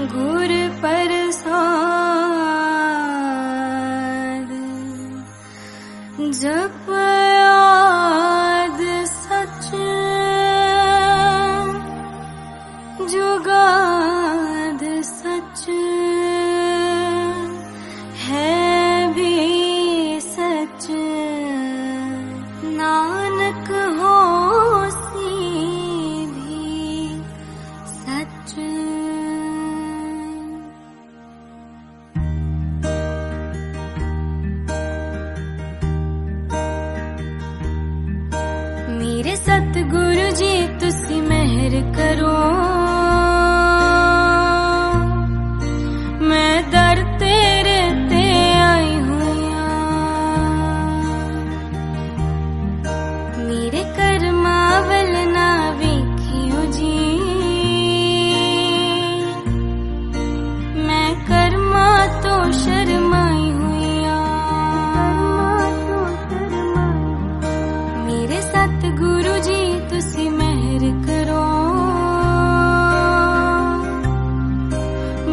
घुर प्रसाद जप आद सच जुगाद सच है भी सच नानक होसी भी सच। मेरे सतगुरु जी तुसी मेहर करो, मैं दर तेरे ते आई हुआ। मेरे कर्मा वल ना वेखियो जी, मैं कर्मा तो शर्माई हुआ। मेरे सतगुरु जी तुसी मेहर करो,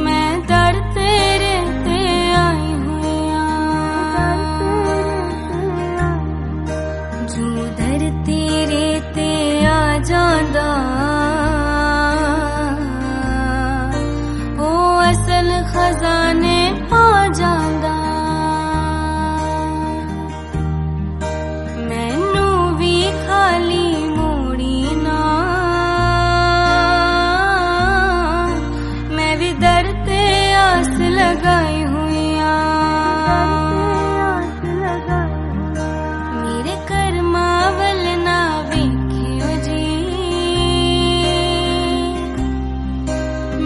मैं दर तेरे ते आई हुआ। जो दर तेरे ते आ जांदा ओ असल खजाने पा जांदा। मैनू भी खाली मोड़ी ना, मैं भी दर ते आस लगाई हुआ। मेरे कर्मा वल ना वेखियो जी,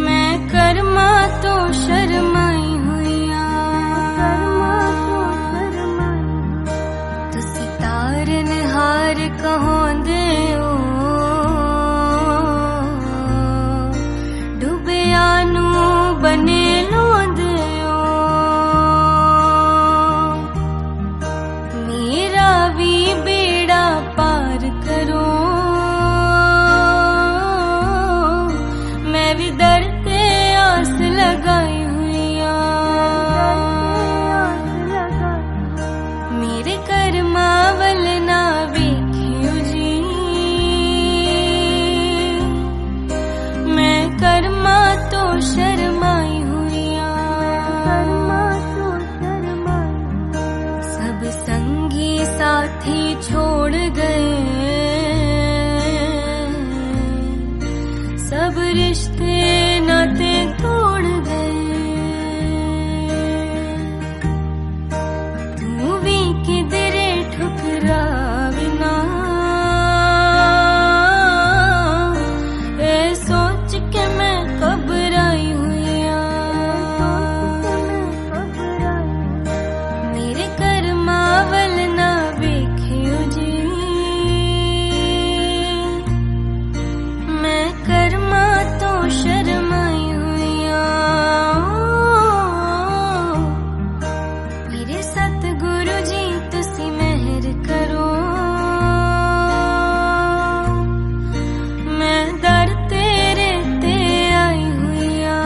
मैं कर्मा तो शर्माई हुआ। तुसी तारन हार कहोंदे हो, डुबिया नू बने लोंदे हो। मेरा भी बेड़ा पार करो, मैं भी दर ते आस लगाई हुआ। मेरे कर्मा वल ना वेखियो जी, मैं कर्मा तो शर्माई हुआ। सब संगी साथी छोड़ गए, सब रिश्ते नाते तोड़ गए। तू भी किधरे ठुकराविना, ए सोच के मैं घबराई हुआ। मेरे कर्मा वल ना वेखियो जी, मैं कर्मा तो शर्माई हुआ। मेरे सतगुरु जी तुसी मेहर करो, मैं दर तेरे ते आई हुआ।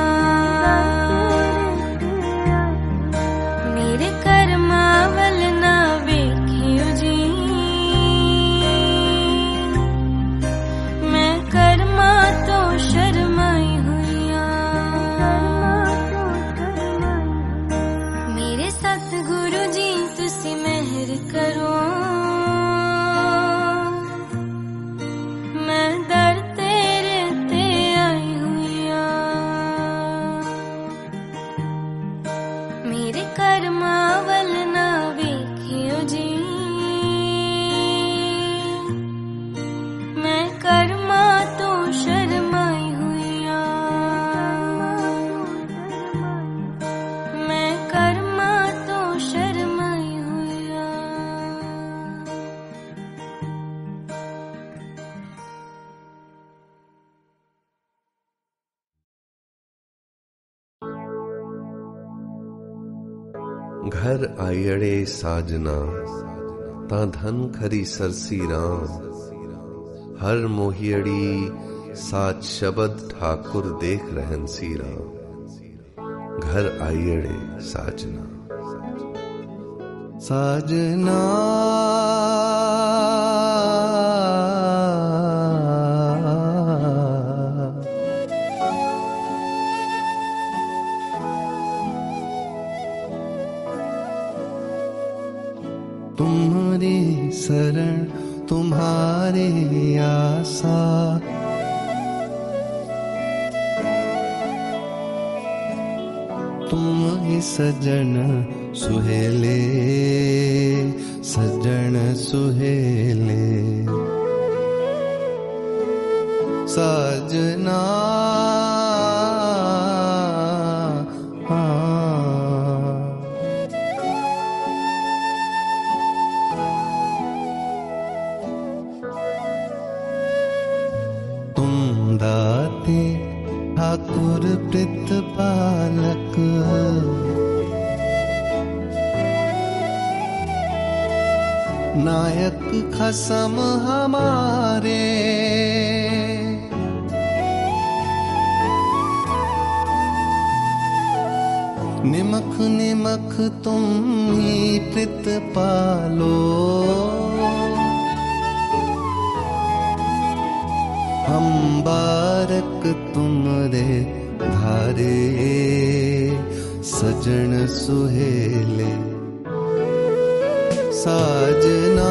मेरे कर्मा वल ना वेखियो जी, मैं कर्मा तो शर्माई हुआ। मेरे सतगुरु जी तुसी मेहर करो, मैं दर तेरे ते आई हुआ। मेरे कर्मा वल ना वेखियो जी, घर आयड़े साजना ता धन खरी सरसी राम। हर मोहियड़ी साच शबद ठाकुर देख रहन सी राम। घर आयड़े साजना साजना तुम्हारी शरण तुम्हारे आशा। तुम ही सजन सुहेले सजन सुहेले सजना। तुम दाते ठाकुर प्रतिपालक। नायक खसम हमारे। निमख निमख तुम ही प्रतिपालो। हम बारक तुमरे धारे सजन सुहेले साजना।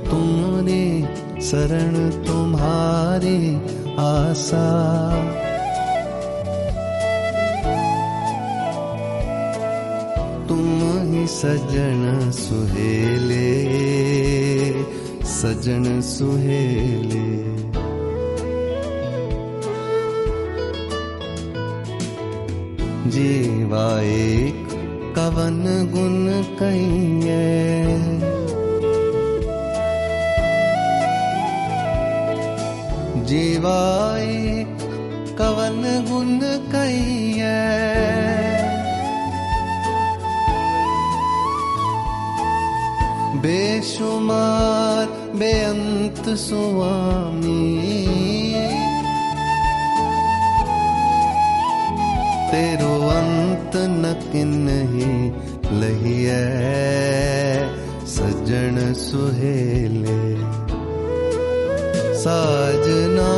तुमरे शरण तुम्हारे आशा। तुम ही सजन सुहेले सजन सुहेले। जीवा एक कवन गुण कहिए। जीवा एक कवन गुण कहिए। बेशुमार बेअंत सुआमी। तेरो अंत न किन्ही लहिए सजन सुहेले साजना।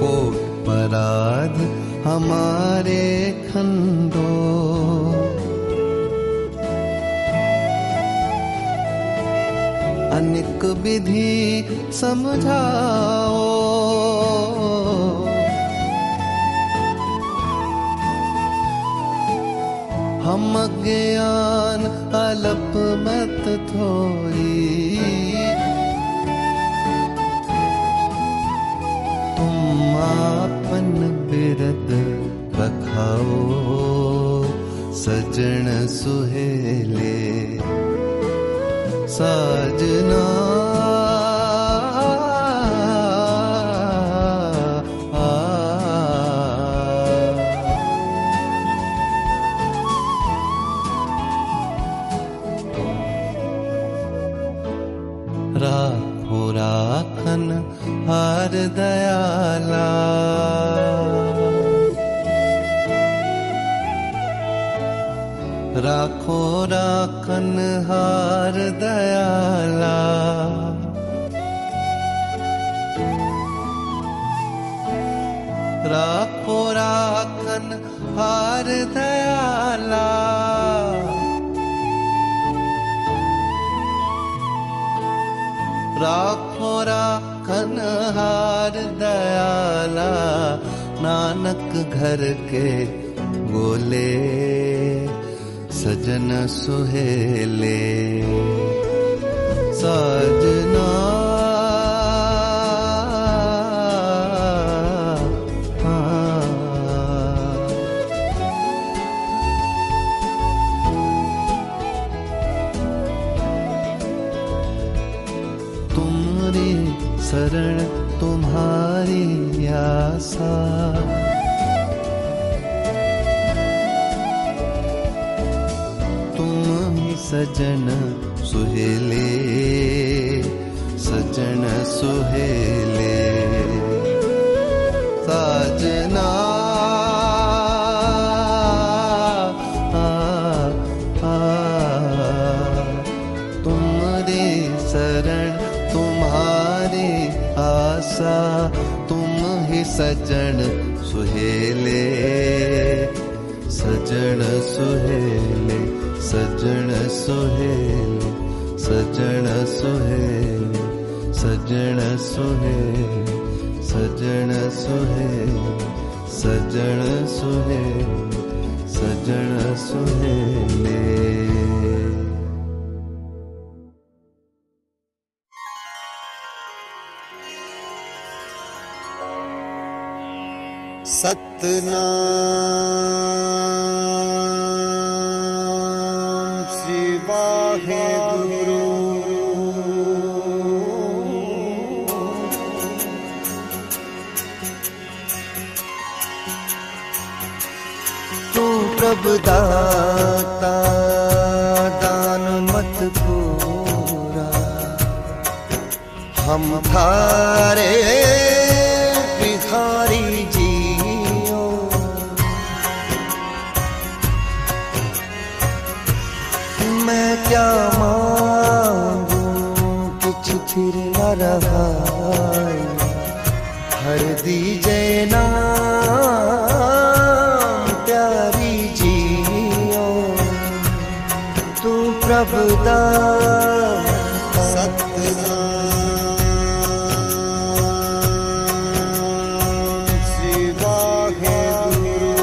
कोट पराध हमारे खंडो। अनेक विधि समझाओ। हम ज्ञान अल्प मत थोई। आपन बिरद रखाओ सजन सुहेले साजना। राखो राखन हार दयाला। राखो राखन हार दयाला। राखो राखन हार दयाला। राखो राखन हार दयाला, नानक घर के बोले सजन सुहेले। सजना तुम्हारी शरण तुम्हारी आशा, तुम ही सजन सुहेले सजन सुहेले। सजना तुम्हारी शरण तुम्हारी आशा, तुम ही सजन सुहेले सजन सुहेले सजन सुहेले सजन सुहेले सजन सुहेले सजन सुहेले सजन सुहेले सजन सुहेले। सतनाम श्री वाहेगुरु। तू प्रभु दाता दान मत पूरा, हम थारे भिखारी जियो। मैं क्या मांगू कुछ फिर न रहा, हर दीजे नाम प्यारी जियो। तू प्रभु दाता सतनाम श्री वाहेगुरु।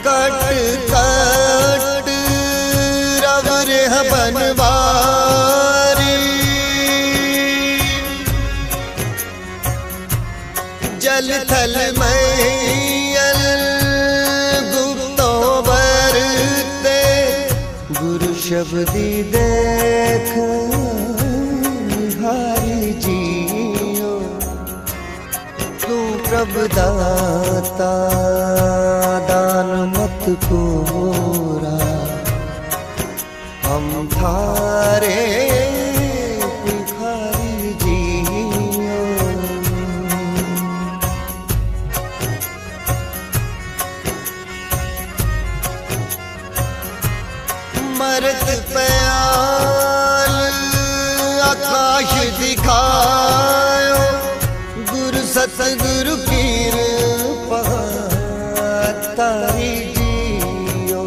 कट कट रव रेह बनवारी, जल थल मैयल गुप्तो बरते, गुरु शब्दी देख निहारी जियो। तू प्रभु दाता दान मत पूरा, हम थारे भिखारी जियो। मरत प्याल आकाश दिखायो, गुरु सतगुरु पीर तारी जियो।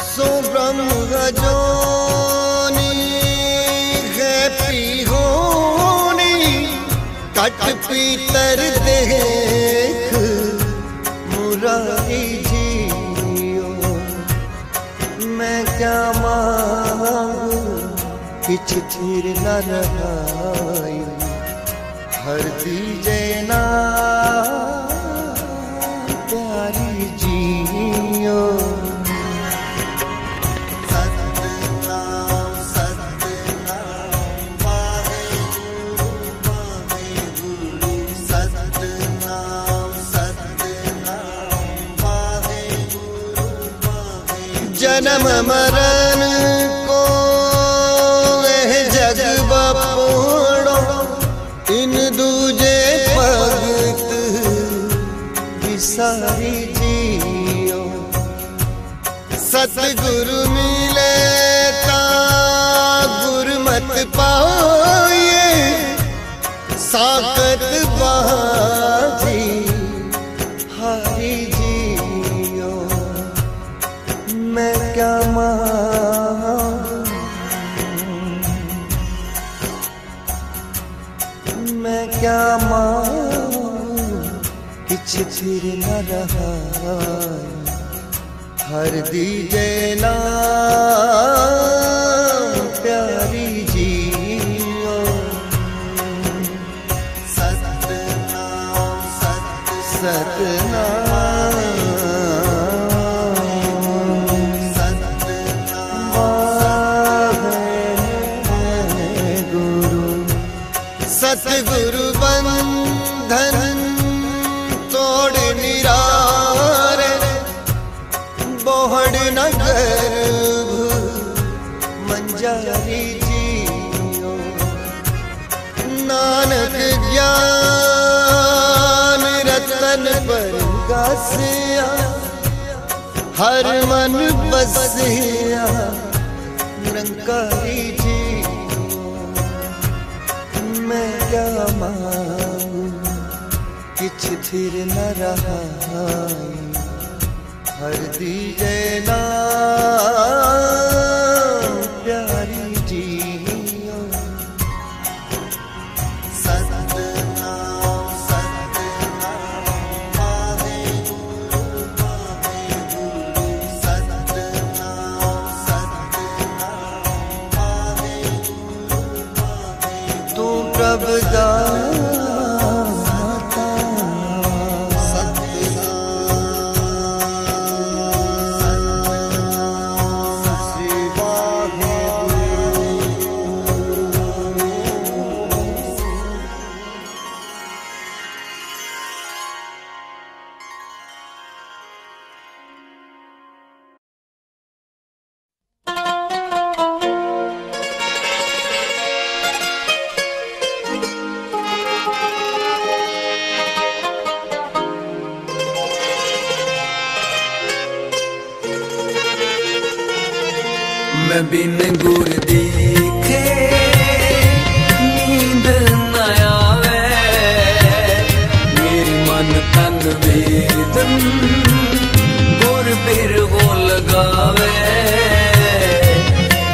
सो ब्रह्म गजोनी है पीहोनी, कट पीतर देख मुरारी जियो। मैं क्या मांगू किछ फिर न रहा, हर दीजे ना प्यारी जियो। सतनाम सतनाम वाहेगुरु वाहेगुरु। सतनाम सतनाम वाहेगुरु वाहेगुरु। जन्म मरण को वह जग बपोड़ो, इन दूजे भगत विसारी जियो। सतगुरु मिले ता गुरमत पाए, साकत बाजी हारी जियो। मैं क्या मांगू थिर न रहा हर दीजे नाम प्यारी जियो सतनाम सतनाम सतगुरु बंधन तोड़ निरारे बोहड़ न गर्भ मंजारी जियो नानक ज्ञान रतन पर गासिया हर मन बसिया निरंकारी मैं क्या मांगू किछ थिर न रहा हर दीजे नाम प्यारी जियो सतनाम सतनाम वाहेगुरु वाहेगुरु सतनाम सतनाम वाहेगुरु तू प्रभु दाता सतनाम श्री वाहेगुरु मैं बिन गुर दिखे नींद न आवे मेरी मन तन वेदन गुर बिर हो लगावे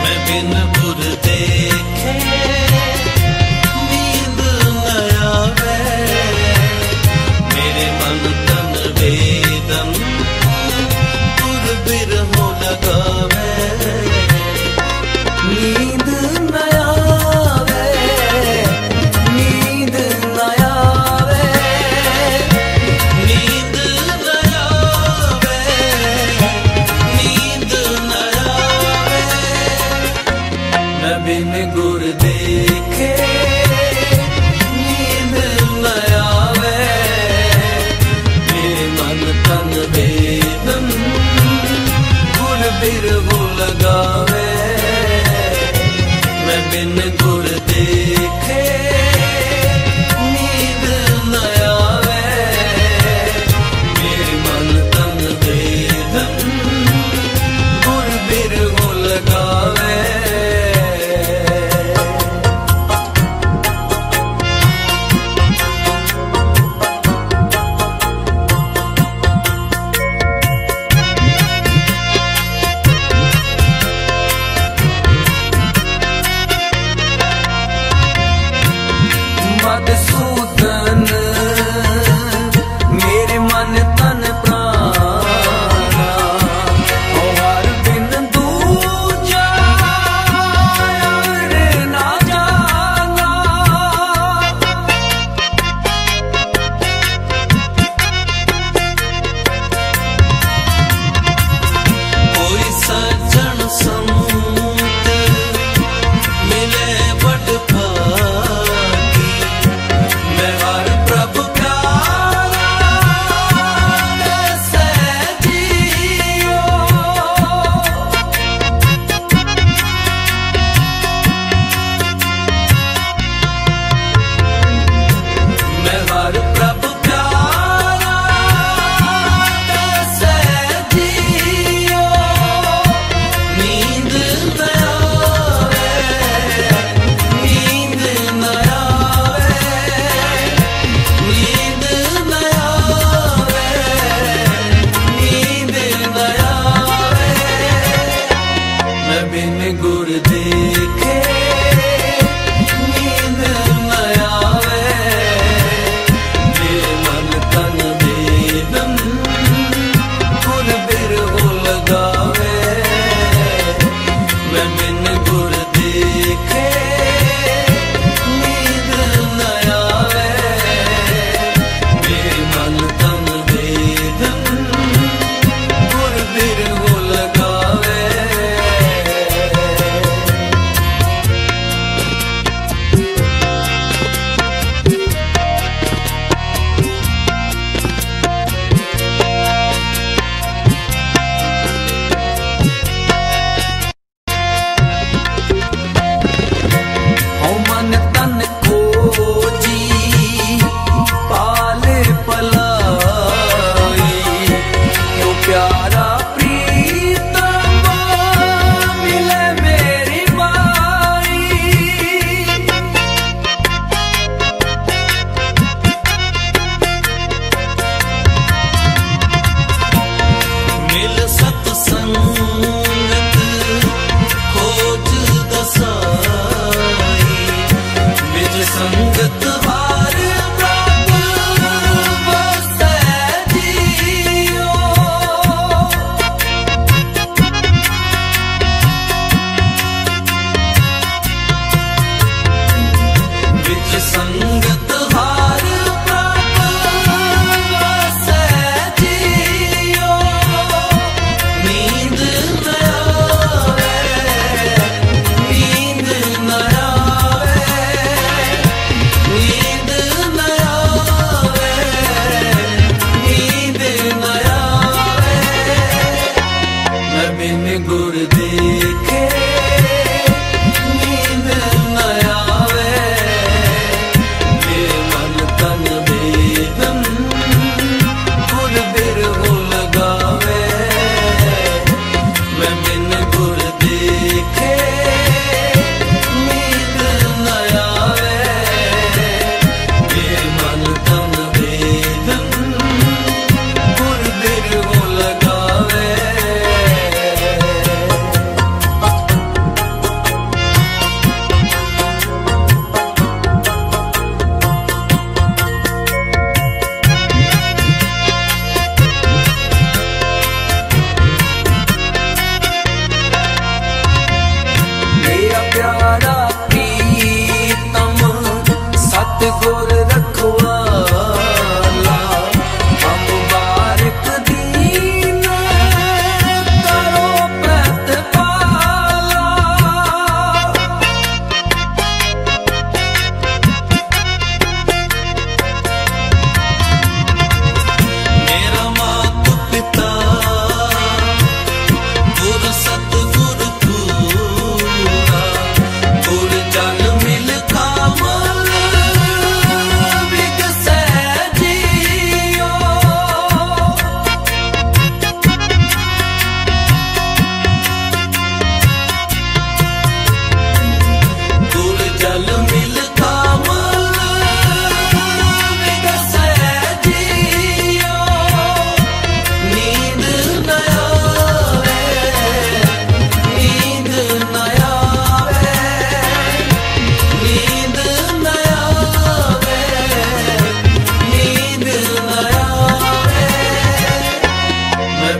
मैं बिन गुर देखे नींद न आवे मेरे मन तन वेदन गुर बिर हो लगावे नींद न आवे नींद न आवे नींद न आवे नींद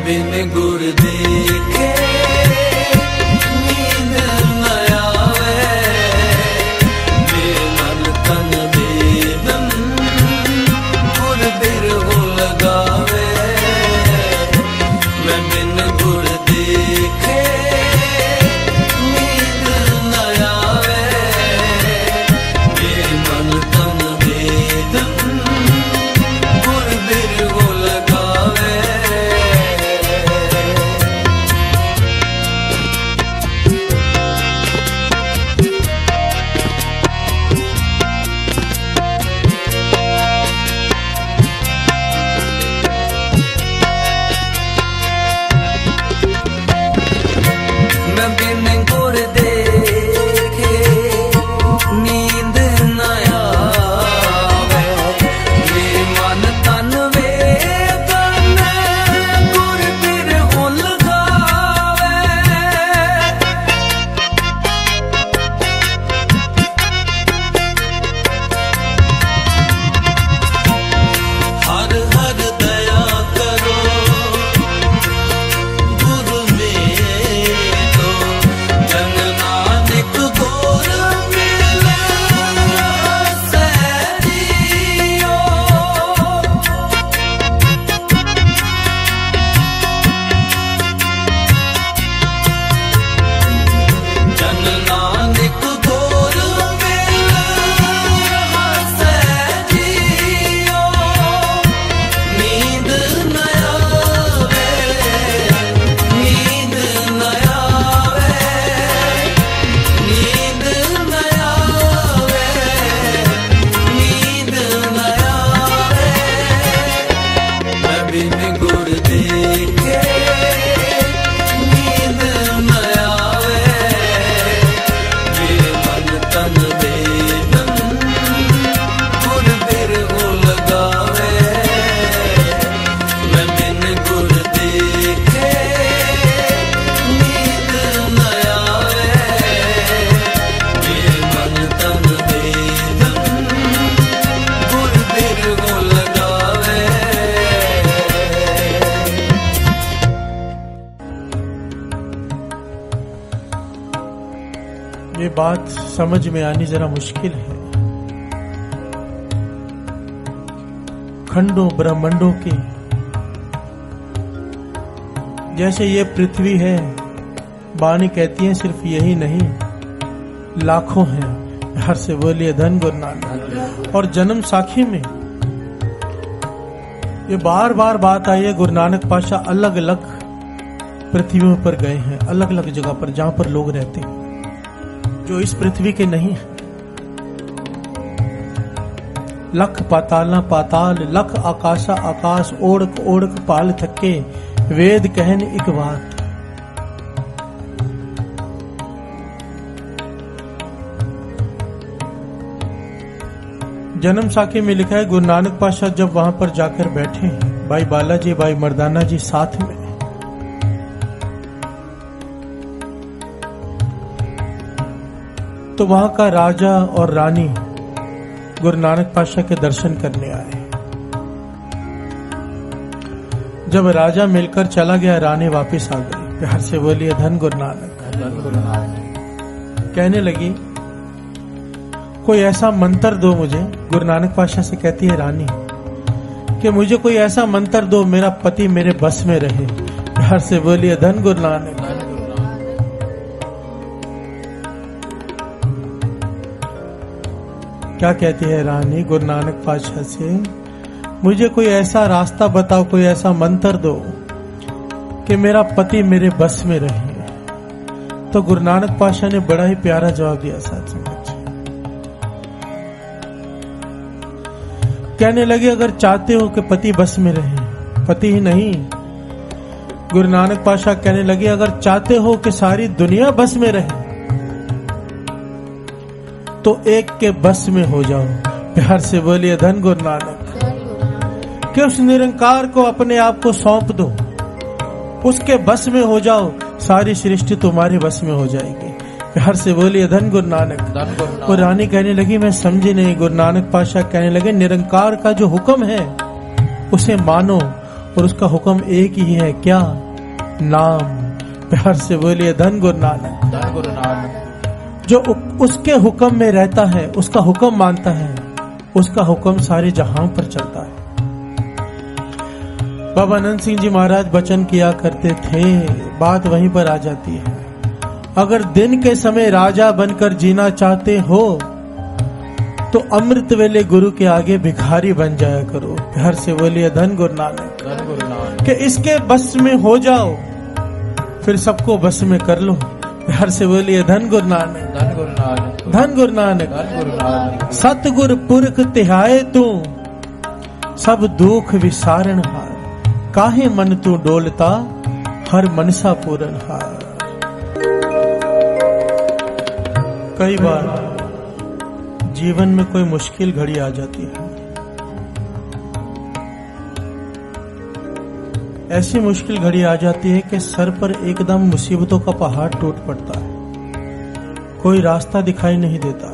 बिन गुर देखे नींद न आवे, मेरे मन तन वेदन गुर बिरहु लगावे। मैं बिन गुर देखे नींद न आवे, मेरे मन तन वेदन गुर बिरहु लगावे। मैं बिन गुर देखे नींद न आवे, मेरे मन तन वेदन गुर बिरहु लगावे। हर हर दया करो गुरु मेरो, जन नानक गोर मिले सैरियो। जन नानक गोर मिले सैरियो, नींद न आवे, नींद न आवे, नींद न आवे, नींद न आवे। मैं बिन गुर देखे नींद न आवे, मेरे मन तन वेदन गुर बिरहु लगावे। मैं बिन गुर देखे नींद न आवे, मेरे मन तन वेदन गुर बिरहु लगावे। ये बात समझ में आनी जरा मुश्किल है। खंडों ब्रह्मांडों की जैसे ये पृथ्वी है, बानी कहती है सिर्फ यही नहीं, लाखों हैं। हर से बोलिए धन गुरु नानक। और जन्म साखी में ये बार बार बात आई है, गुरु नानक पातशाह अलग अलग पृथ्वियों पर गए हैं, अलग अलग जगह पर जहां पर लोग रहते हैं जो इस पृथ्वी के नहीं है। लख पाताला पाताल, लख आकाशा आकाश, ओढ़क ओढ़क पाल थके, वेद कहन एक बात। जन्म साखी में लिखा है, गुरु नानक पातशाह जब वहां पर जाकर बैठे, भाई बालाजी भाई मर्दाना जी साथ में, तो वहां का राजा और रानी गुरु नानक पातशाह के दर्शन करने आए। जब राजा मिलकर चला गया, रानी वापस आ गई। प्यार से बोलिए धन गुरु नानक। कहने लगी, कोई ऐसा मंत्र दो मुझे। गुरु नानक पातशाह से कहती है रानी कि मुझे कोई ऐसा मंत्र दो मेरा पति मेरे बस में रहे। प्यार से बोलिए धन गुरु नानक। क्या कहती है रानी गुरु नानक पातशाह से, मुझे कोई ऐसा रास्ता बताओ, कोई ऐसा मंत्र दो कि मेरा पति मेरे बस में रहे। तो गुरु नानक पातशाह ने बड़ा ही प्यारा जवाब दिया। साथ संगत जी कहने लगे, अगर चाहते हो कि पति बस में रहे, पति ही नहीं, गुरु नानक पातशाह कहने लगे, अगर चाहते हो कि सारी दुनिया बस में रहे तो एक के बस में हो जाओ। प्यार से बोलिए धन गुरु नानक। कि उस निरंकार को अपने आप को सौंप दो, उसके बस में हो जाओ, सारी सृष्टि तुम्हारे बस में हो जाएगी। प्यार से बोलिए धन गुरु नानक। वो रानी कहने लगी, मैं समझी नहीं। गुरु नानक पातशाह कहने लगे, निरंकार का जो हुक्म है उसे मानो, और उसका हुक्म एक ही है, क्या? नाम। प्यार से बोलिए धन गुरु नानक। धन गुरु नानक। जो उसके हुक्म में रहता है, उसका हुक्म मानता है, उसका हुक्म सारे जहां पर चलता है। बाबा आनंद सिंह जी महाराज वचन किया करते थे, बात वहीं पर आ जाती है। अगर दिन के समय राजा बनकर जीना चाहते हो तो अमृत वेले गुरु के आगे भिखारी बन जाया करो। प्यार से बोलिए धन गुरु नानक। धन गुरु नानक। कि इसके बस में हो जाओ, फिर सबको बस में कर लो। प्यार से बोलिए धन गुरु नानक। धन गुरु नानक। धन गुरु नानक। धन गुरु नानक। सतगुर पुरख तिहाए तू, सब दुख विसारण हार। काहे मन तू डोलता, हर मनसा पूरन हार। कई बार जीवन में कोई मुश्किल घड़ी आ जाती है, ऐसी मुश्किल घड़ी आ जाती है कि सर पर एकदम मुसीबतों का पहाड़ टूट पड़ता है, कोई रास्ता दिखाई नहीं देता।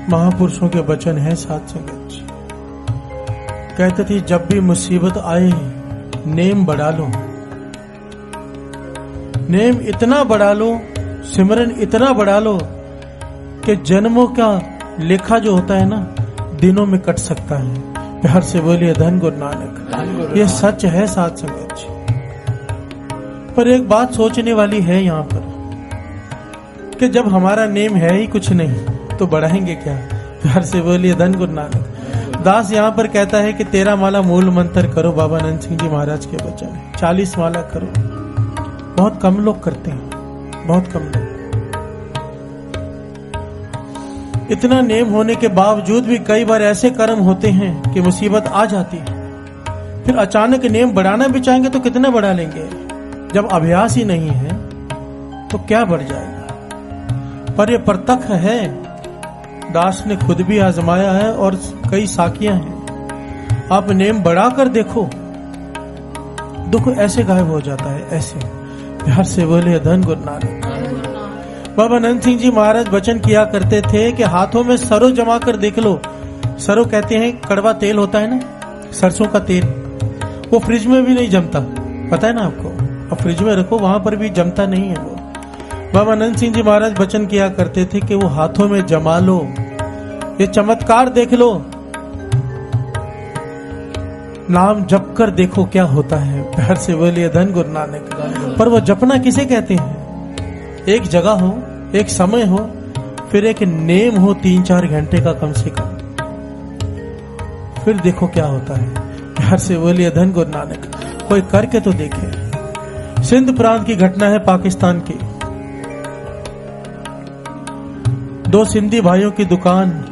महापुरुषों के वचन है साथ संगत जी, कहते थे जब भी मुसीबत आए नेम बढ़ा लो, नेम इतना बढ़ा लो, सिमरन इतना बढ़ा लो कि जन्मों का लेखा जो होता है ना, दिनों में कट सकता है। प्यार से बोलिए धन गुरु नानक। ये सच है साथ संगत जी। पर एक बात सोचने वाली है यहाँ पर कि जब हमारा नेम है ही कुछ नहीं तो बढ़ाएंगे क्या? प्यार से बोलिए धन गुरु नानक। दास यहाँ पर कहता है कि 13 माला मूल मंत्र करो, बाबा आनंद सिंह जी महाराज के वचन है। 40 माला करो, बहुत कम लोग करते हैं, बहुत कम लोग। इतना नेम होने के बावजूद भी कई बार ऐसे कर्म होते हैं कि मुसीबत आ जाती है, फिर अचानक नेम बढ़ाना भी चाहेंगे तो कितने बढ़ा लेंगे? जब अभ्यास ही नहीं है तो क्या बढ़ जाएगा? पर यह प्रत्यक्ष है, दास ने खुद भी आजमाया है और कई साखियां हैं। आप नेम बढ़ाकर देखो, दुख ऐसे गायब हो जाता है, ऐसे। प्यार से बोले धन गुरु नानक। बाबा आनंद सिंह जी महाराज वचन किया करते थे कि हाथों में सरो जमा कर देख लो। सरो कहते हैं कड़वा तेल होता है ना, सरसों का तेल, वो फ्रिज में भी नहीं जमता, पता है ना आपको। अब फ्रिज में रखो, वहां पर भी जमता नहीं है वो। बाबा आनंद सिंह जी महाराज वचन किया करते थे कि वो हाथों में जमा लो, ये चमत्कार देख लो, नाम जप कर देखो क्या होता है। प्यार से बोलिए धन गुरु नानक। पर वो जपना किसे कहते हैं? एक जगह हो, एक समय हो, फिर एक नेम हो 3-4 घंटे का कम से कम, फिर देखो क्या होता है। प्यार से बोलिए धन गुरु नानक। कोई करके तो देखे। सिंध प्रांत की घटना है, पाकिस्तान की। 2 सिंधी भाइयों की दुकान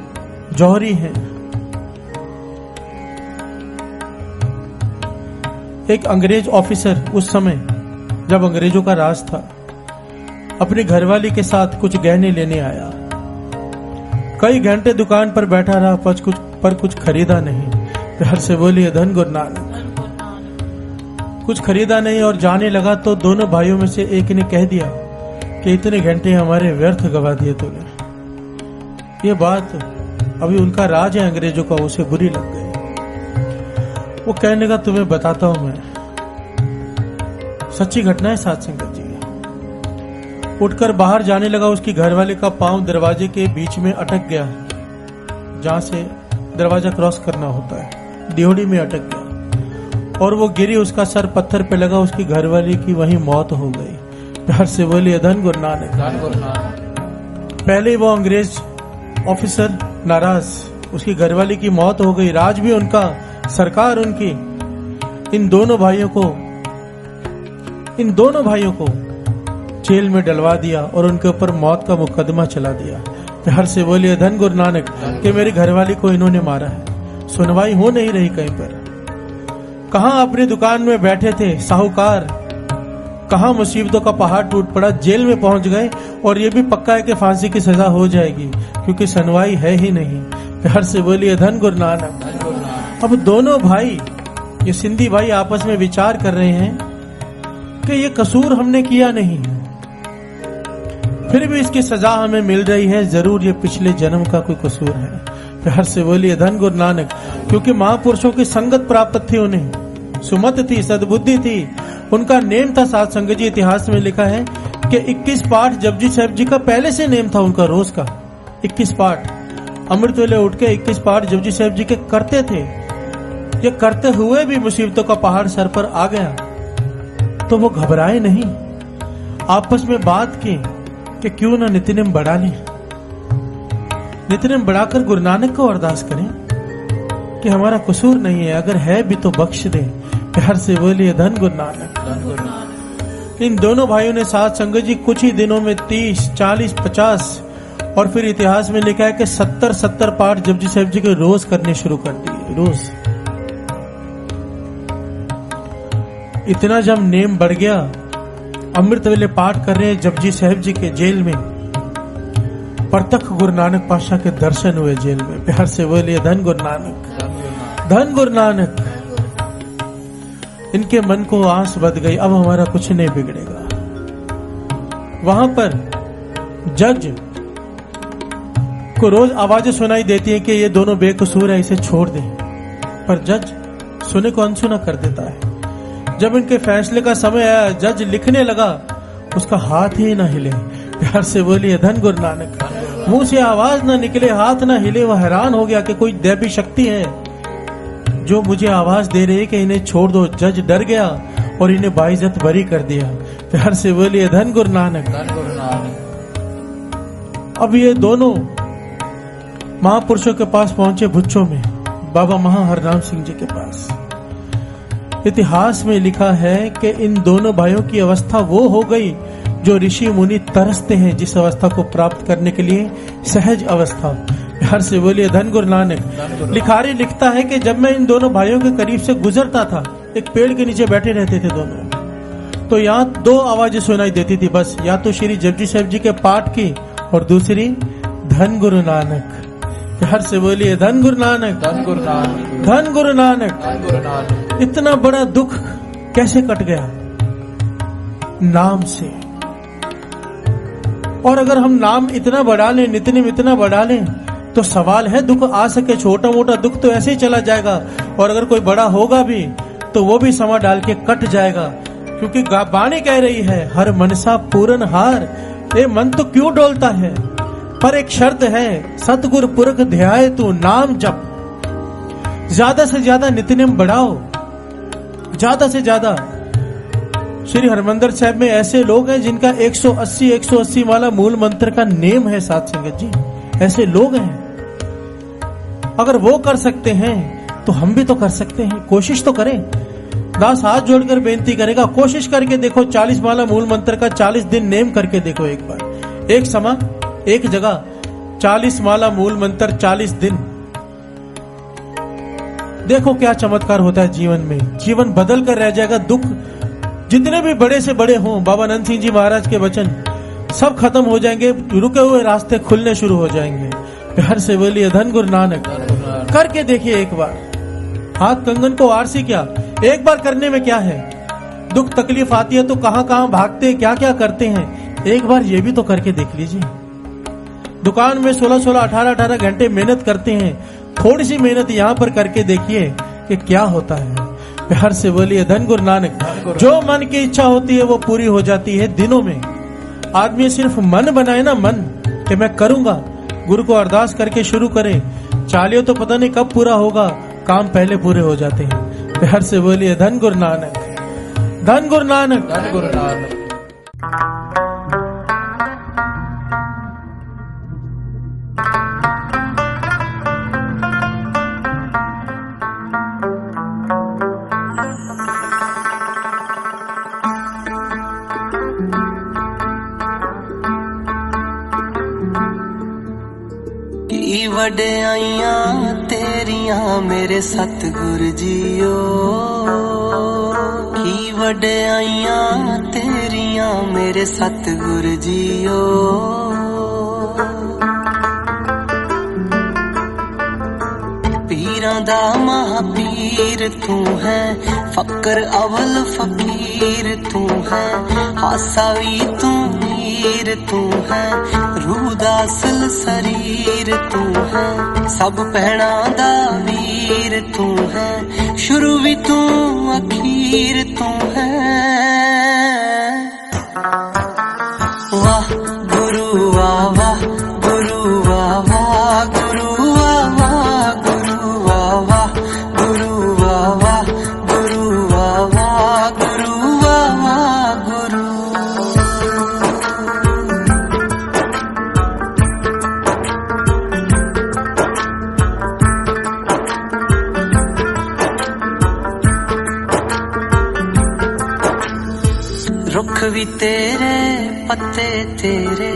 जौहरी है। एक अंग्रेज ऑफिसर, उस समय जब अंग्रेजों का राज था, अपनी घरवाली के साथ कुछ गहने लेने आया। कई घंटे दुकान पर बैठा रहा, पर कुछ खरीदा नहीं। प्यार से बोलिए धन गुरु नानक। कुछ खरीदा नहीं और जाने लगा तो दोनों भाइयों में से एक ने कह दिया कि इतने घंटे हमारे व्यर्थ गवा दिए तूने। ये बात अभी उनका राज है अंग्रेजों का, उसे बुरी लग गई। वो कहने का तुम्हें बताता हूं मैं, सच्ची घटना है साथ संगत जी। उठकर बाहर जाने लगा, उसकी घरवाले का पांव दरवाजे के बीच में अटक गया, जहां से दरवाजा क्रॉस करना होता है, दिहोड़ी में अटक गया और वो गिरी, उसका सर पत्थर पे लगा, उसकी घरवाली की वहीं मौत हो गई। प्यार से बोलिए धन गुरु नानक। पहले वो अंग्रेज ऑफिसर नाराज, उसकी घरवाली की मौत हो गई, राज भी उनका, सरकार उनकी। इन दोनों भाइयों को जेल में डलवा दिया और उनके ऊपर मौत का मुकदमा चला दिया। प्यार से बोलिए धन गुरु नानक कि मेरी घरवाली को इन्होंने मारा है। सुनवाई हो नहीं रही कहीं पर। कहां अपनी दुकान में बैठे थे साहूकार, कहां मुसीबतों का पहाड़ टूट पड़ा, जेल में पहुंच गए और ये भी पक्का है कि फांसी की सजा हो जाएगी क्योंकि सुनवाई है ही नहीं। प्यार से बोलिए धन गुरु नानक। अब दोनों भाई, ये सिंधी भाई आपस में विचार कर रहे हैं कि ये कसूर हमने किया नहीं, फिर भी इसकी सजा हमें मिल रही है, जरूर ये पिछले जन्म का कोई कसूर है। प्यार से बोलिए धन गुरु नानक। क्योंकि महापुरुषों की संगत प्राप्त थी, उन्हें सुमत थी, सद्बुद्धि थी, उनका नेम था साध संगत जी। इतिहास में लिखा है कि 21 पाठ जपजी साहब जी का पहले से नेम था उनका, रोज का 21 पाठ। अमृत वेले उठ के 21 पाठ जपजी साहब जी के करते थे। ये करते हुए भी मुसीबतों का पहाड़ सर पर आ गया तो वो घबराए नहीं, आपस में बात की कि क्यों ना नित्यनेम बढ़ा लें। नित्यनेम बढ़ाकर गुरु नानक को अरदास करें कि हमारा कसूर नहीं है, अगर है भी तो बख्श दे। प्यार से बोलिए धन गुरु नानक। धन गुरु नानक। इन दोनों भाइयों ने साध संगत जी कुछ ही दिनों में 30, 40, 50 और फिर इतिहास में लिखा है कि 70 पाठ जपजी साहब जी के रोज करने शुरू कर दिए। रोज इतना जब नेम बढ़ गया, अमृत वेले पाठ कर रहे हैं जपजी साहब जी के जेल में, प्रत्यक्ष गुरु नानक पातशाह के दर्शन हुए जेल में। प्यार से बोलिए धन गुरु नानक। धन गुरु नानक। इनके मन को आस बध गई, अब हमारा कुछ नहीं बिगड़ेगा। वहां पर जज को रोज आवाजें सुनाई देती हैं कि ये दोनों बेकसूर है, इसे छोड़ दें, पर जज सुने को अनसुना कर देता है। जब इनके फैसले का समय आया, जज लिखने लगा, उसका हाथ ही ना हिले। प्यार से बोलिए धन गुरु नानक। मुंह से आवाज ना निकले, हाथ ना हिले। वह हैरान हो गया कि कोई दैवी शक्ति है जो मुझे आवाज दे रही है कि इन्हें छोड़ दो। जज डर गया और इन्हें बाइज्जत बरी कर दिया। प्यार से बोलिए धन गुरु नानक। धन गुरु नानक। अब ये दोनों महापुरुषों के पास पहुंचे भुच्चों में, बाबा महा हरनाम सिंह जी के पास। इतिहास में लिखा है कि इन दोनों भाइयों की अवस्था वो हो गई जो ऋषि मुनि तरसते हैं, जिस अवस्था को प्राप्त करने के लिए सहज अवस्था। प्यार से बोलिए धन गुरु नानक। लिखारी लिखता है कि जब मैं इन दोनों भाइयों के करीब से गुजरता था, एक पेड़ के नीचे बैठे रहते थे दोनों, तो यहाँ 2 आवाजें सुनाई देती थी बस, या तो श्री जपजी साहब जी के पाठ की और दूसरी धन गुरु नानक। प्यार से बोलिए धन गुरु नानक। धन गुरु नानक। धन गुरु नानक। धन गुरु नानक। इतना बड़ा दुख कैसे कट गया? नाम से। और अगर हम नाम इतना बढ़ा लें, नित्यनेम इतना बढ़ा लें, तो सवाल है दुख आ सके। छोटा मोटा दुख तो ऐसे ही चला जाएगा, और अगर कोई बड़ा होगा भी तो वो भी समा डाल के कट जाएगा। क्योंकि बाणी कह रही है, हर मनसा पूरन हार। ये मन तो क्यों डोलता है, पर एक शर्त है, सतगुर पुरख ध्याय तू नाम जप। ज्यादा से ज्यादा नित्यनेम बढ़ाओ, ज्यादा से ज्यादा। श्री हरमंदिर साहब में ऐसे लोग हैं जिनका 180 वाला मूल मंत्र का नेम है साध संगत जी। ऐसे लोग हैं, अगर वो कर सकते हैं तो हम भी तो कर सकते हैं। कोशिश तो करें। दास हाथ जोड़कर बेनती करेगा, कोशिश करके देखो। 40 वाला मूल मंत्र का 40 दिन नेम करके देखो एक बार, एक समय एक जगह 40 माला मूल मंत्र 40 दिन। देखो क्या चमत्कार होता है जीवन में। जीवन बदल कर रह जाएगा। दुख जितने भी बड़े से बड़े हों, बाबा नंद सिंह जी महाराज के वचन, सब खत्म हो जाएंगे। रुके हुए रास्ते खुलने शुरू हो जाएंगे। प्यार से बोलिए धन गुरु नानक। करके देखिए एक बार। हाथ कंगन को आरसी क्या, एक बार करने में क्या है। दुख तकलीफ आती है तो कहां कहां भागते हैं, क्या क्या करते हैं, एक बार ये भी तो करके देख लीजिए। दुकान में 16-16, 18-18 घंटे मेहनत करते हैं, थोड़ी सी मेहनत यहाँ पर करके देखिए कि क्या होता है। प्यार से बोलिए धन गुरु नानक। जो मन की इच्छा होती है वो पूरी हो जाती है दिनों में। आदमी सिर्फ मन बनाए ना, मन कि मैं करूंगा, गुरु को अरदास करके शुरू करे, चालियो तो पता नहीं कब पूरा होगा, काम पहले पूरे हो जाते हैं। प्यार से बोलिए धन गुरु नानक। धन गुरु नानक। धन गुरु नानक। वड्याइयां तेरियां मेरे सतगुर जीओ, की वड्याइयां तेरियां मेरे सतगुर जीओ। पीरां दा महापीर तू है, फकर अवल फकीर तू है, हासा भी तू पीर तू है, रूह दा असल शरीर तू है, सब पहना दा वीर तू है, शुरू भी तू अखीर तू है। वाह गुरु वाह वाह गुरु वाह वाह गुरु वाह वाह गुरु वाह वाह गुरु वाह वाह गुरु वाह वाह गुरु वाह वाह गुरु। रुख भी तेरे पत्ते तेरे,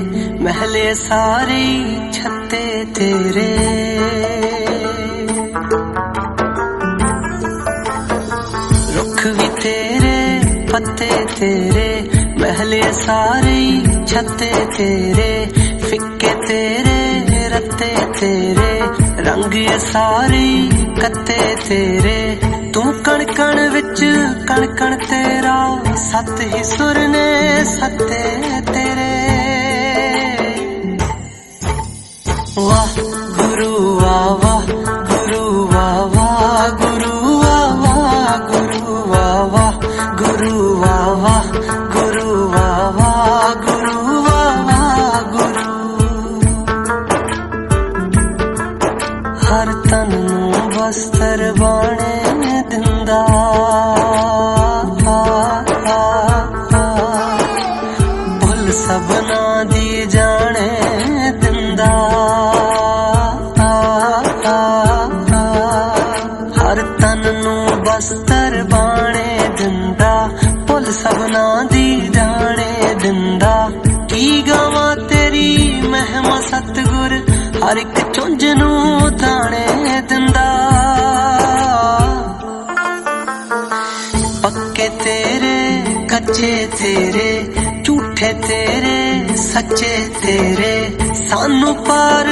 महले सारे छत्ते तेरे, रुख भी तेरे पत्ते तेरे, महले सारे छत्ते तेरे, फिक्के तेरे रत्ते तेरे, रंग ये सारे कत्ते तेरे, तू कण कण विच कण कण तेरा, सत ही सुर ने सत्ते तेरे। वाह गुरु वाह वाह गुरु वाह वाह गुरु वाह वाह गुरु वाह वाह गुरु वाह वाह गुरु वाह वाह गुरु वाह वाह गुरु। हर तन नू बस्तर बाणे दिंदा, भुल सबना दी जाने दिंदा, हर तन नू बस्तर बाणे दिंदा, भुल सबना दी जाने दिंदा, की गावां तेरी महिमा सतगुर, हर एक चुंझ नू दाणे दिंदा। पक्के तेरे कच्चे तेरे, झूठे तेरे सच्चे तेरे, सानू पार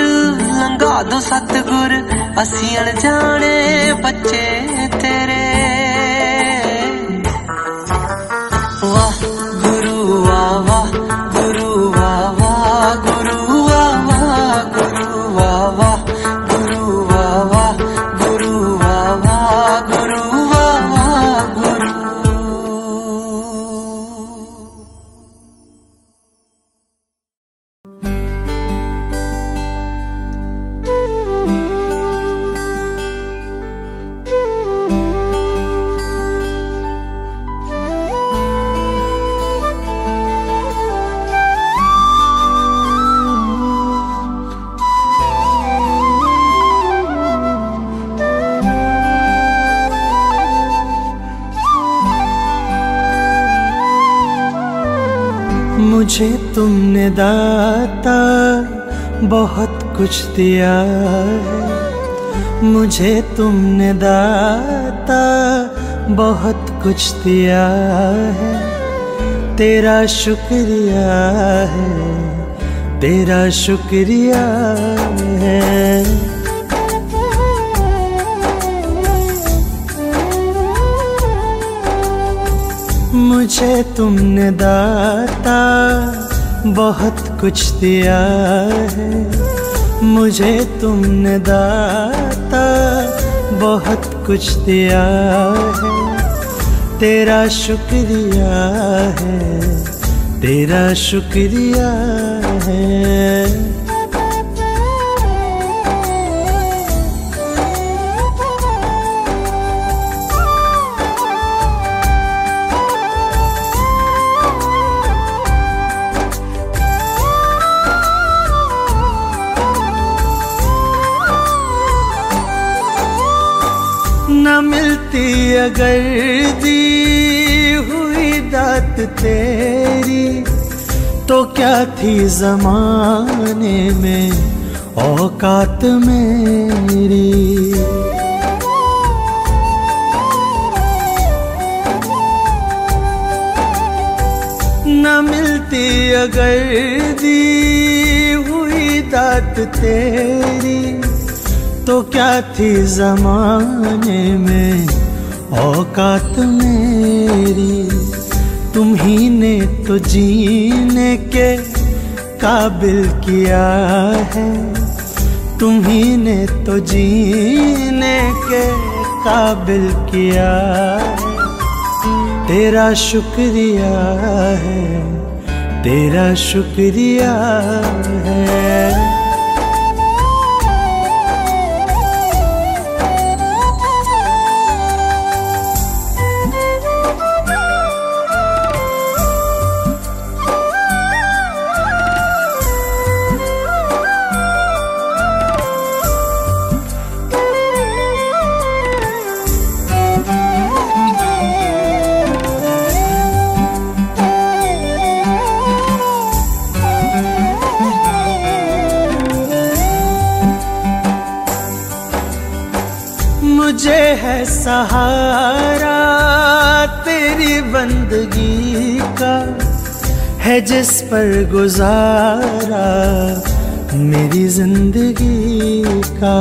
लंघा दो सतगुर, असी अनजाने बच्चे तेरे। वाह गुरु वाह वाह गुरु वाह वाह गुरु वाह वाह गुरु वाह वाह गुरु वाह वाह गुरु वाह वाह गुरु वाह वाह गुरु। मुझे तुमने दाता बहुत कुछ दिया है, मुझे तुमने दाता बहुत कुछ दिया है, तेरा शुक्रिया है, तेरा शुक्रिया है। मुझे तुमने दाता बहुत कुछ दिया है, मुझे तुमने दाता बहुत कुछ दिया है, तेरा शुक्रिया है, तेरा शुक्रिया है। न मिलती अगर दी हुई दात तेरी, तो क्या थी ज़माने में औकात मेरी। न मिलती अगर दी हुई दात तेरी, तो क्या थी ज़माने में औकात मेरी। तुम ही ने तो जीने के काबिल किया है, तुम्ही ने तो जीने के काबिल किया है। तेरा शुक्रिया है, तेरा शुक्रिया है। मुझे है सहारा तेरी बंदगी का, है जिस पर गुजारा मेरी जिंदगी का।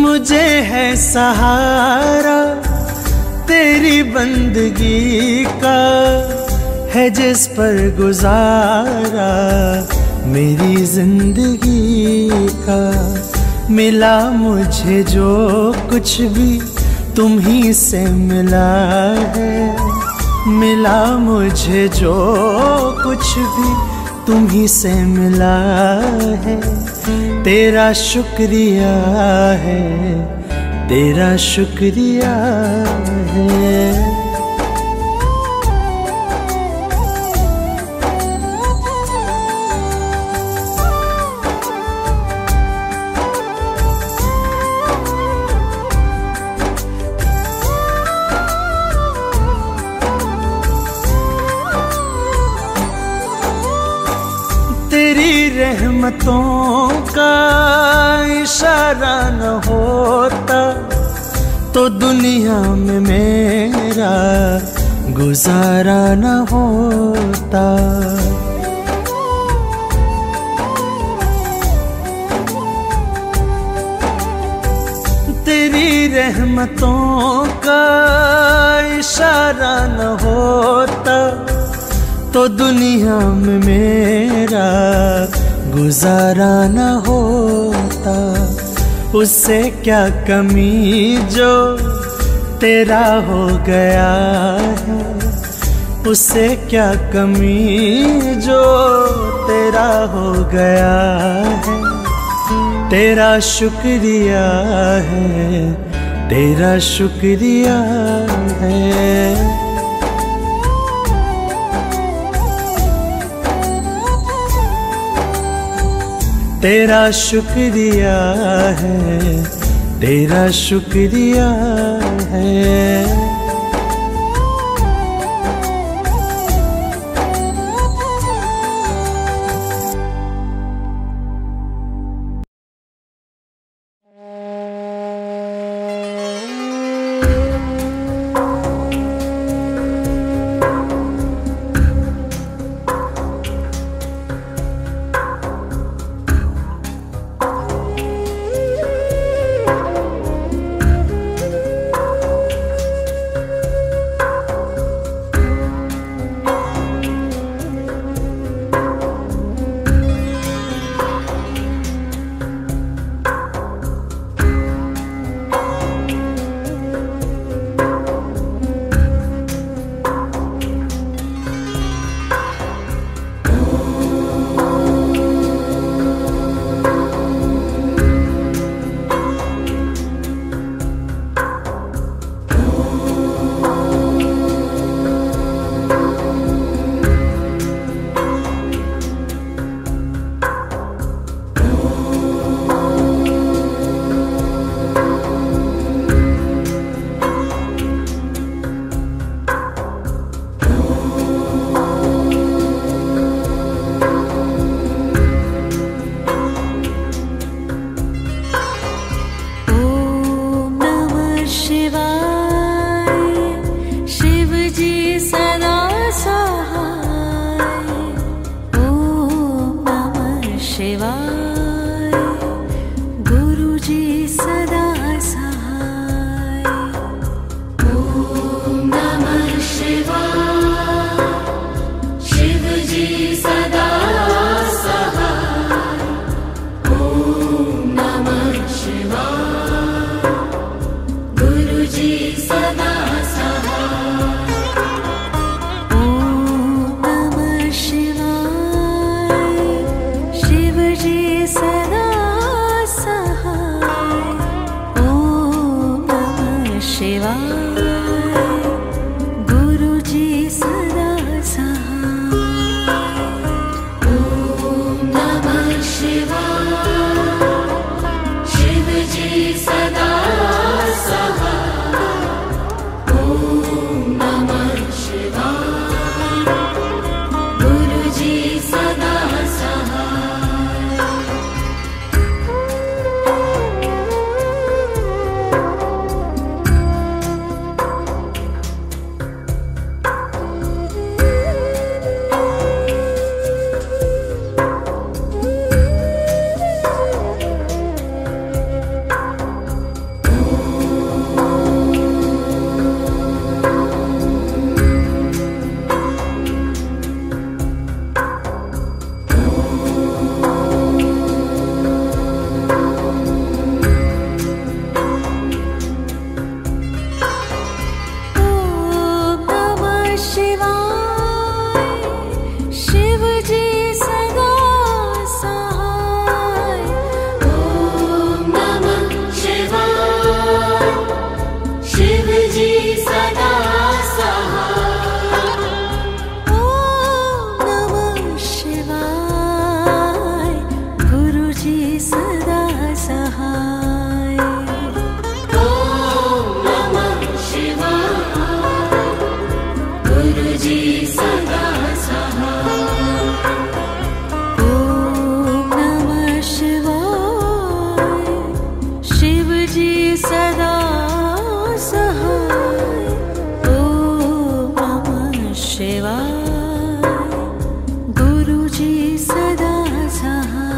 मुझे है सहारा तेरी बंदगी का, है जिस पर गुजारा मेरी जिंदगी का। मिला मुझे जो कुछ भी तुम ही से मिला है, मिला मुझे जो कुछ भी तुम ही से मिला है। तेरा शुक्रिया है, तेरा शुक्रिया है। तेरी रहमतों का इशारा न होता तो दुनिया में मेरा गुजारा न होता। तेरी रहमतों का इशारा न होता तो दुनिया में मेरा गुजारा न होता। उससे क्या कमी जो तेरा हो गया है, उससे क्या कमी जो तेरा हो गया है। तेरा शुक्रिया है, तेरा शुक्रिया है। तेरा शुक्रिया है, तेरा शुक्रिया है। गुरुजी सदा सहाय। सदा सहाय। ओम नमः शिवाय। गुरु जी सदा सहाय। ओम नमः शिवाय। शिव जी सदा सहाय। ओम नमः शिवाय। गुरु जी सदा सहाय।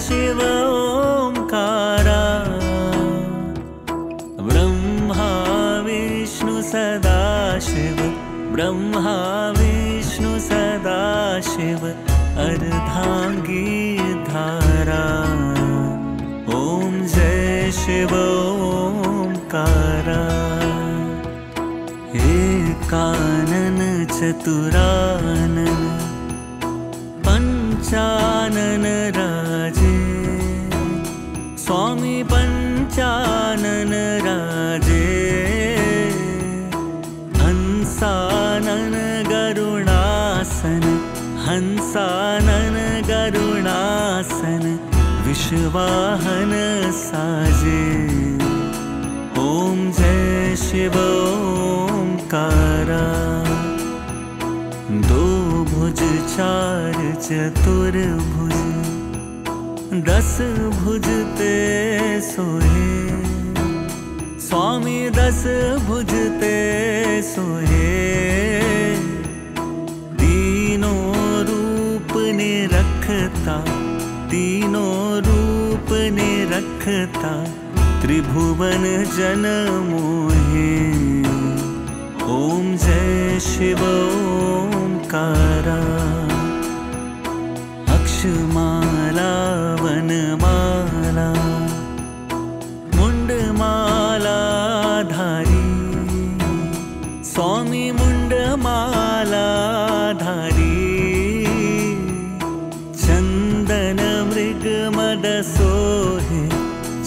शिव ओंकारा ब्रह्मा विष्णु सदा शिव ब्रह्मा विष्णु सदा शिव अर्धांगी धारा ओम जय शिव ओंकारा एकानन चतुरानन पंचानन राजे स्वामी पंचानन राजे हंसानन गरुणासन हंसानन गरुणासन विश्वाहन साजे ओम जय शिव ओंकारा दो भुज चार चतुर्भुज 10 भुज ते सोहे स्वामी 10 भुज ते सोहे तीनों रूप ने रखता तीनों रूप ने रखता त्रिभुवन जन मोहे ओम जय शिव ओंकारा अक्षमाला वनमाला मुंडमाला धारी स्वामी मुंडमाला धारी चंदन मृग मद सोहे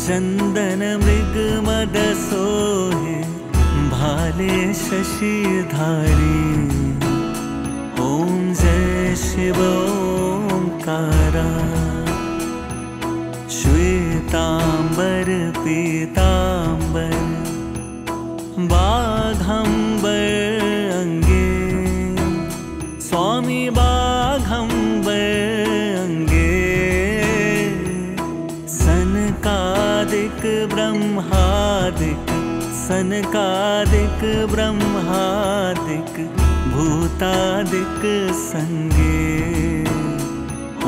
चंदन मृग मद सोहे भाले शशिधारी ओम जय शिव ओंकारा श्वेतांबर पीतांबर बाघंबर अंगे स्वामी बाघंबर अंगे सनकादिक ब्रह्मादिक सनकादिक ब्रह्मादिक भूतादिक संगे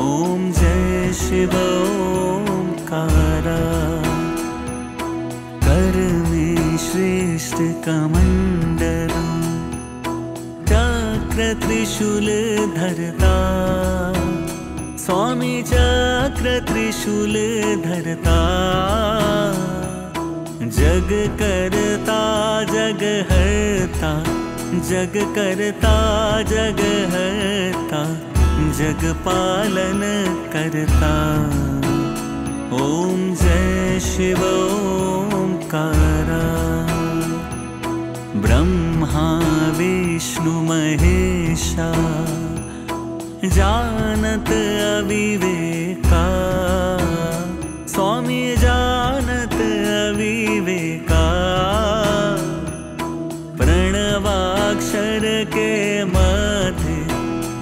ओम जय शिव ओंकारा कर में श्रेष्ठ कमंडल चक्र त्रिशूल धरता स्वामी चक्र त्रिशूल धरता जग करता जग हरता जग करता जग हरता जग पालन करता ओम जय शिव ओंकारा ब्रह्मा विष्णु महेशा जानत अविवेका स्वामी जानत अविवेका प्रणवाक्षर के मध्य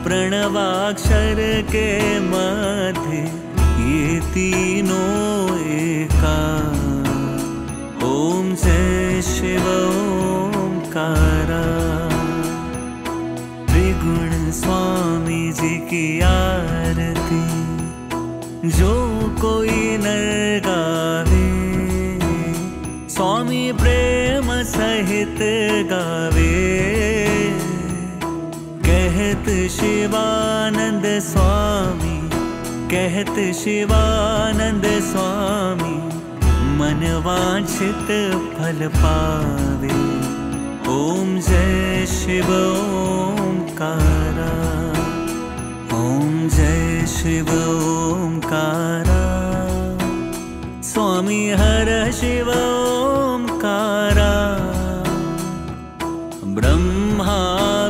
प्रणवाक्षर के मध्य ये तीनों एका ओम जय शिव ओंकारा त्रिगुण स्वामी जी की आरती जो कोई नर गावे स्वामी प्रेम सहित गावे कहत शिवानंद स्वामी कहत शिवानंद स्वामी मन वांछित फल पावे ओम जय शिव ओंकारा ओम जय शिव ओंकारा स्वामी हर शिव ओंकारा ब्रह्मा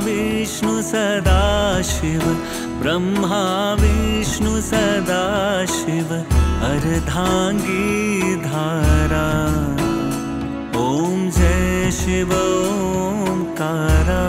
विष्णु सदा शिव ब्रह्मा विष्णु सदा शिव अर्धांगी धारा ओम जय शिव ओंकारा